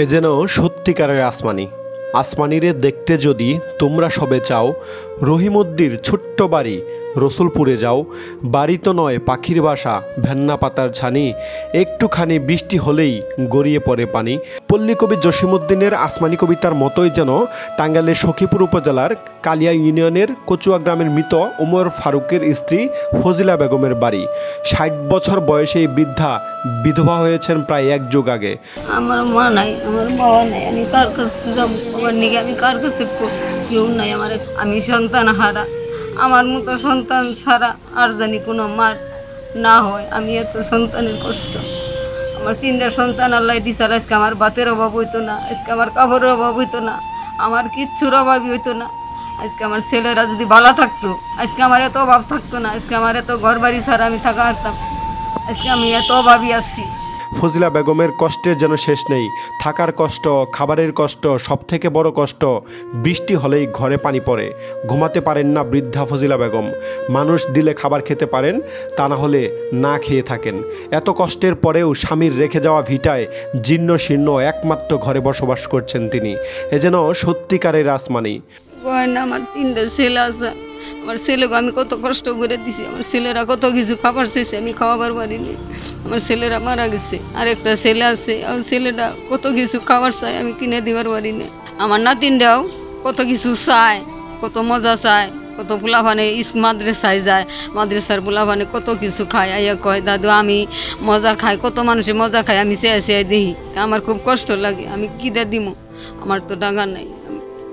এ যেন সত্যিকারের আসমানি। আসমানিরে দেখতে যদি তোমরা সবে চাও, রহিমউদ্দির ছোট্ট বাড়ি রসুলপুরে যাও। বাড়ি তো নয় পাখির বাসা, ভেন্না পাতার ছানি, একটুখানি বৃষ্টি হলেই গড়িয়ে পড়ে পানি। পল্লীকবি জসিমউদ্দিনের আসমানি কবিতার মতোই যেন টাঙ্গাইলের সখীপুর উপজেলার কালিয়া ইউনিয়নের কচুয়া গ্রামের মৃত ওমর ফারুকের স্ত্রী ফজিলা বেগমের বাড়ি। ৬০ বছর বয়সে এই বৃদ্ধা বিধবা হয়েছেন প্রায় এক যুগ আগে। আমার মা নাই, আমার বাবা নাই, আমি কার কাছে যাবো? আমার নিকে আমি কার কাছে কেউ নাই। আমি সন্তান হারা, আমার মতো সন্তান ছাড়া আর জানি কোনো মার না হয়। আমি এত সন্তানের কষ্ট, আমার ৩টা সন্তান আল্লাহ দিশাল। আজকে আমার ভাতের অভাব হইতো না, আজকে আমার কাপড়ের অভাব হইতো না, আমার কিচ্ছুর অভাবই হইতো না। আজকে আমার ছেলেরা যদি ভালো থাকতো, আজকে আমার এত অভাব থাকতো না, আজকে আমার এত ঘর বাড়ি ছাড়া আমি থাকা পারতাম। আজকে আমি এত অভাবই আছি। ফজিলা বেগমের কষ্টের যেন শেষ নেই। থাকার কষ্ট, খাবারের কষ্ট, সবথেকে বড় কষ্ট বৃষ্টি হলেই ঘরে পানি পড়ে। ঘুমাতে পারেন না বৃদ্ধা ফজিলা বেগম। মানুষ দিলে খাবার খেতে পারেন, তা না হলে না খেয়ে থাকেন। এত কষ্টের পরেও স্বামীর রেখে যাওয়া ভিটায় জীর্ণ শীর্ণ একমাত্র ঘরে বসবাস করছেন তিনি। এ যেন সত্যিকারের আসমানি। আমার 3টা ছেলে আছে, আমার ছেলেকে আমি কত কষ্ট করে দিছি। আমার ছেলেরা কত কিছু খাবার চাইছে, আমি খাওয়াবার পারিনি। আমার ছেলেরা মারা গেছে, আর একটা ছেলে আছে, আমার ছেলেটা কত কিছু খাবার চায়, আমি কিনে দিবার পারিনি। আমার নাতিনটাও কত কিছু চায়, কত মজা চায়, কত পোলাপানে মাদ্রাসায় যায়, মাদ্রাসার পোলাপানে কত কিছু খায়। আইয়া কয় দাদু আমি মজা খাই, কত মানুষে মজা খায়, আমি চেয়ে চেয়ে দেখি। আমার খুব কষ্ট লাগে, আমি কী দিয়ে দিব? আমার তো টাকা নাই,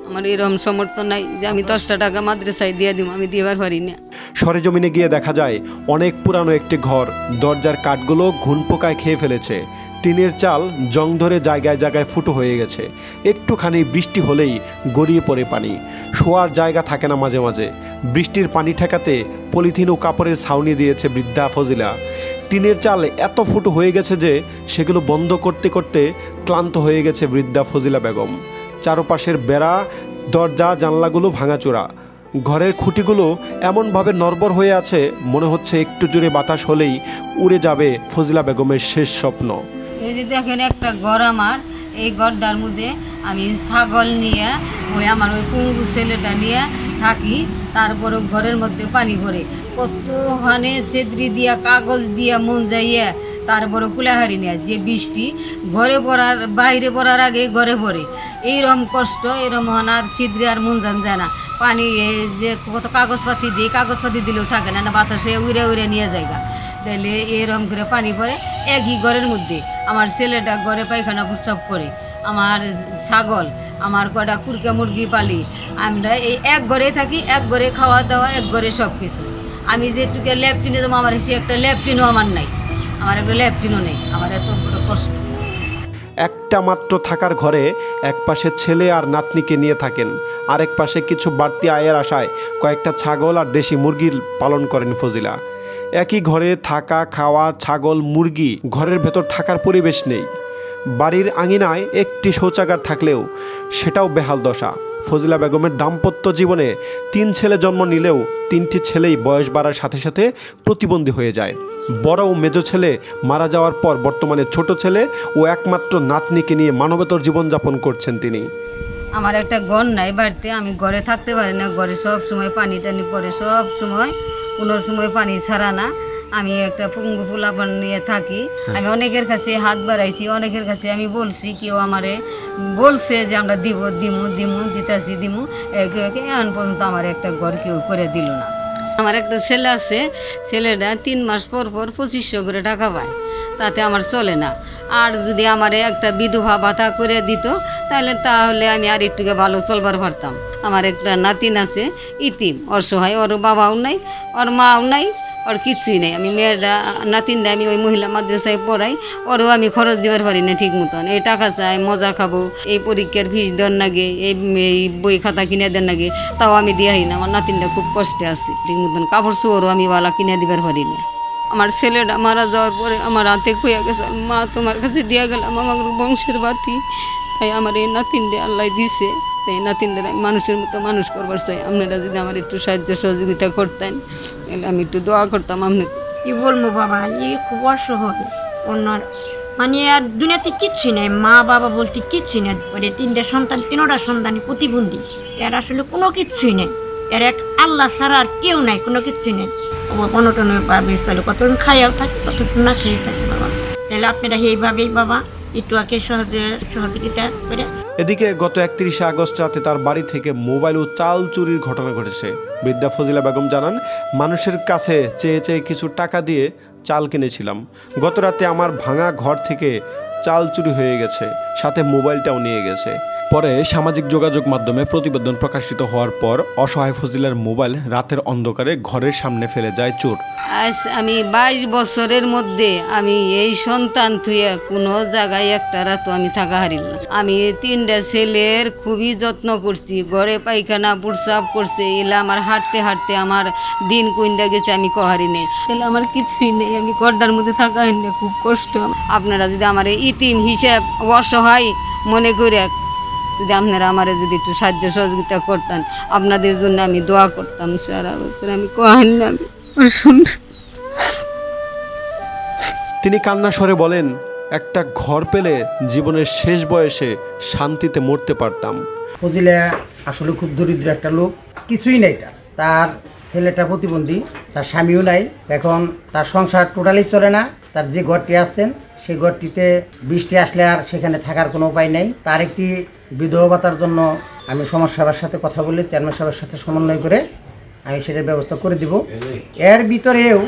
আমার এরকম সমর্থন নাই যে আমি 10টা টাকা মাদ্রাসায় দিয়ে দিব, আমি দিবার পারি না। সরেজমিনে গিয়ে দেখা যায় অনেক পুরানো একটি ঘর, দরজার কাঠগুলো ঘুন পোকায় খেয়ে ফেলেছে। টিনের চাল জং ধরে জায়গায় জায়গায় ফুটো হয়ে গেছে। একটুখানি বৃষ্টি হলেই গড়িয়ে পড়ে পানি। শোয়ার জায়গা থাকে না মাঝে মাঝে। বৃষ্টির পানি ঠেকাতে পলিথিন ও কাপড়ের ছাউনি দিয়েছে বৃদ্ধা ফজিলা। টিনের চাল এত ফুটো হয়ে গেছে যে সেগুলো বন্ধ করতে করতে ক্লান্ত হয়ে গেছে বৃদ্ধা ফজিলা বেগম। চারপাশের বেড়া, দরজা, জানলাগুলো ভাঙাচোরা। ঘরের খুঁটিগুলো এমনভাবে নড়বড় হয়ে আছে, মনে হচ্ছে একটু জোরে বাতাস হলেই উড়ে যাবে ফজিলা বেগমের শেষ স্বপ্ন। এই যে দেখেন একটা ঘর আমার, এই ঘরটার মধ্যে আমি ছাগল নিয়ে আমার ওই পুঙ্গু ছেলেটা নিয়ে থাকি। তারপরে ঘরের মধ্যে পানি ভরে কতখানে ছেদ্রি দিয়া কাগজ দিয়া মন যাইয়া, তারপরে কুলাহারি নিয়ে যে বৃষ্টি ঘরে পড়ার বাইরে পড়ার আগে ঘরে পড়ে। এইরকম কষ্ট, এরকম আর ছিদ্রি আর মন যান যায় না। পানি যে কত কাগজপাতি দিয়ে, কাগজপাতি দিলেও থাকে না, বাতাসে উড়ে উড়ে নিয়ে যায়গা। তাহলে এরকম করে পানি পড়ে একই ঘরের মধ্যে। আমার ছেলেটা ঘরে পায়খানা প্রস্রাব করে, আমার ছাগল, আমার কটা কুরকা মুরগি পালি। আমরা এই এক ঘরে থাকি, এক ঘরে খাওয়া দাওয়া, এক ঘরে সব কিছু। আমি যেটুকু ল্যাপটিনে দেবো, আমার সে একটা ল্যাপটিনও আমার নাই, আমার একটা ল্যাপটিনও নেই। আমার এত বড় কষ্ট। একটা মাত্র থাকার ঘরে এক পাশে ছেলে আর নাতনিকে নিয়ে থাকেন, আরেক পাশে কিছু বাড়তি আয়ের আশায় কয়েকটা ছাগল আর দেশি মুরগির পালন করেন ফজিলা। একই ঘরে থাকা, খাওয়া, ছাগল, মুরগি, ঘরের ভেতর থাকার পরিবেশ নেই। বাড়ির আঙিনায় একটি শৌচাগার থাকলেও সেটাও বেহাল দশা। ফজিলা বেগমের দাম্পত্য জীবনে 3 ছেলে জন্ম নিলেও 3টি ছেলেই বয়স বাড়ার সাথে সাথে প্রতিবন্ধী হয়ে যায়। বড় ও মেজো ছেলে মারা যাওয়ার পর বর্তমানে ছোট ছেলে ও একমাত্র নাতনিকে নিয়ে মানবেতর জীবনযাপন করছেন তিনি। আমার একটা ঘর নাই বাড়িতে, আমি ঘরে থাকতে পারি না। ঘরে সব সময় পানি টানি পড়ে, সব সময়, কোনো সময় পানি ছাড়া না। আমি একটা পুঙ্গু পোলাপান নিয়ে থাকি। আমি অনেকের কাছে হাত বাড়াইছি, অনেকের কাছে আমি বলছি, কেউ আমারে বলছে যে আমরা দিব, দিমু দিমু দিতাছি দিমু, একে একে এখন পর্যন্ত আমার একটা ঘর কেউ করে দিল না। আমার একটা ছেলে আছে, ছেলেটা 3 মাস পর পর 2500 করে টাকা পায়, তাতে আমার চলে না। আর যদি আমার একটা বিধবা ভাতা করে দিত তাহলে আমি আর একটুকে ভালো চলবার পারতাম। আমার একটা নাতিন আছে, ইতিম, অসহায়, ওর বাবাও নাই, ওর মাও নাই, ওর কিছুই নেই। আমি মেয়েটা নাতিনটা আমি ওই মহিলা মাদ্রাসায় পড়াই, ওরও আমি খরচ দিবার পারি না ঠিক মতন। এই টাকা চাই, মজা খাবো, এই পরীক্ষার ফিস দেন নাগে, এই বই খাতা কিনে দেন নাগে, তাও আমি দিয়াই না। আমার নাতিনটা খুব কষ্টে আছে, ঠিক মতন কাপড় চোরও আমি বালা কিনে দিবার পারি না। আমার ছেলেটা মারা যাওয়ার পরে আমার হাতে খুঁয়া গেছে, মা তোমার কাছে দিয়া গেলাম আমার বংশের বাতি, তাই আমার এই নাতিনটা আল্লাহ দিছে। এই নাতিনদের আমি মানুষের মতো মানুষ করবার চাই। আপনারা যদি আমার একটু সাহায্য সহযোগিতা করতেন, তাহলে আমি একটু দোয়া করতাম। আপনি কি বলবো বাবা, এই খুব অসহায়, ওনার মানে আর দুনিয়াতে কিচ্ছুই নেই, মা বাবা বলতে কিচ্ছুই নেই। ওরে তিনটা সন্তানই প্রতিবন্ধী, এর আসলে কোনো কিচ্ছুই নেই। এর এক আল্লাহ ছাড়া আর কেউ নাই, কোনো কিচ্ছুই নেই। অনটনে পাবে চলে, কতক্ষণ খাইয়াও থাকে, কতক্ষণ না খেয়ে থাকে বাবা। তাহলে আপনারা এইভাবেই বাবা একটু আগে সহযোগিতা করে। এদিকে গত 31শে আগস্ট রাতে তার বাড়ি থেকে মোবাইল ও চাল চুরির ঘটনা ঘটেছে। বৃদ্ধা ফজিলা বেগম জানান, মানুষের কাছে চেয়ে চেয়ে কিছু টাকা দিয়ে চাল কিনেছিলাম। গত রাতে আমার ভাঙা ঘর থেকে চাল চুরি হয়ে গেছে, সাথে মোবাইলটাও নিয়ে গেছে। পরে সামাজিক যোগাযোগ মাধ্যমে প্রতিবেদন প্রকাশিত হওয়ার পর অসহায় ফজিলার মোবাইল রাতের অন্ধকারে ঘরের সামনে ফেলে যায় চোর। আজ আমি 22 বছরের মধ্যে আমি এই সন্তান থুয়ে কোনো জায়গায় একটা রাতও আমি থাকা হারিল না। আমি 3টা ছেলের খুবই যত্ন করছি, ঘরে পায়খানা প্রস্রাব করছে, এলে আমার হাঁটতে হাঁটতে আমার দিন কইন্দা গেছে, আমি কহারি নেই। তাহলে আমার কিছুই নেই, আমি গর্দার মধ্যে থাকা হইলে খুব কষ্ট। আপনারা যদি আমার ইতিম হিসেব অসহায় মনে করে যদি আপনারা আমার যদি একটু সাহায্য সহযোগিতা করতেন, আপনাদের জন্য আমি দোয়া করতাম। সারা বছর আমি কহারি না, তিনি কান্না স্বরে বলেন, একটা ঘর পেলে জীবনের শেষ বয়সে শান্তিতে মরতে পারতাম। ফজিলা আসলে খুব দরিদ্র একটা লোক, কিছুই নেই তার ছেলেটা প্রতিবন্ধী, তার স্বামীও নাই। এখন তার সংসার টোটালি চলে না। তার যে ঘরটি আছেন সেই ঘরটিতে বৃষ্টি আসলে আর সেখানে থাকার কোনো উপায় নেই। তার একটি বিধবা ভাতার জন্য আমি সমাজ সেবার সাথে কথা বলে চেয়ারম্যান সাহেবের সাথে সমন্বয় করে আমি সেটার ব্যবস্থা করে দিব। এর ভিতরেও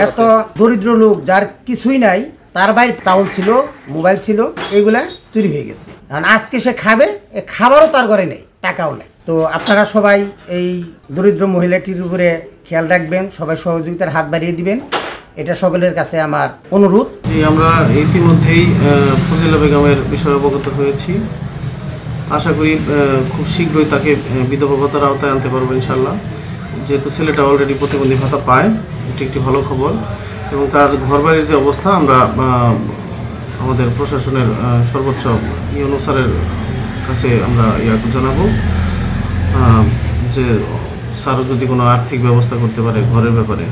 এত দরিদ্র লোক যার কিছুই নাই, তার বাড়ির চাউল ছিল, মোবাইল ছিল, এইগুলা চুরি হয়ে গেছে। কারণ আজকে সে খাবে, এ খাবারও তার ঘরে নেই, টাকাও নেই। তো আপনারা সবাই এই দরিদ্র মহিলাটির উপরে খেয়াল রাখবেন, সবাই সহযোগিতার হাত বাড়িয়ে দিবেন, এটা সকলের কাছে আমার অনুরোধ। জি, আমরা ইতিমধ্যেই ফজিলা বেগমের বিষয়ে অবগত হয়েছি। আশা করি খুব শীঘ্রই তাকে বিধবা ভাতার আওতায় আনতে পারবো ইনশাল্লাহ। যেহেতু ছেলেটা অলরেডি প্রতিবন্ধী ভাতা পায়, এটি একটি ভালো খবর। এবং তার ঘরবাড়ির যে অবস্থা, আমরা আমাদের প্রশাসনের সর্বোচ্চ অনুসারের কাছে আমরা জানাবো যে স্যারও যদি কোনো আর্থিক ব্যবস্থা করতে পারে ঘরের ব্যাপারে,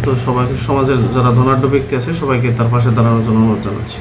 তো সবাই সমাজের যারা ধনাঢ্য ব্যক্তি আছে সবাইকে তার পাশে দাঁড়ানোর জন্য অনুরোধ জানাচ্ছি।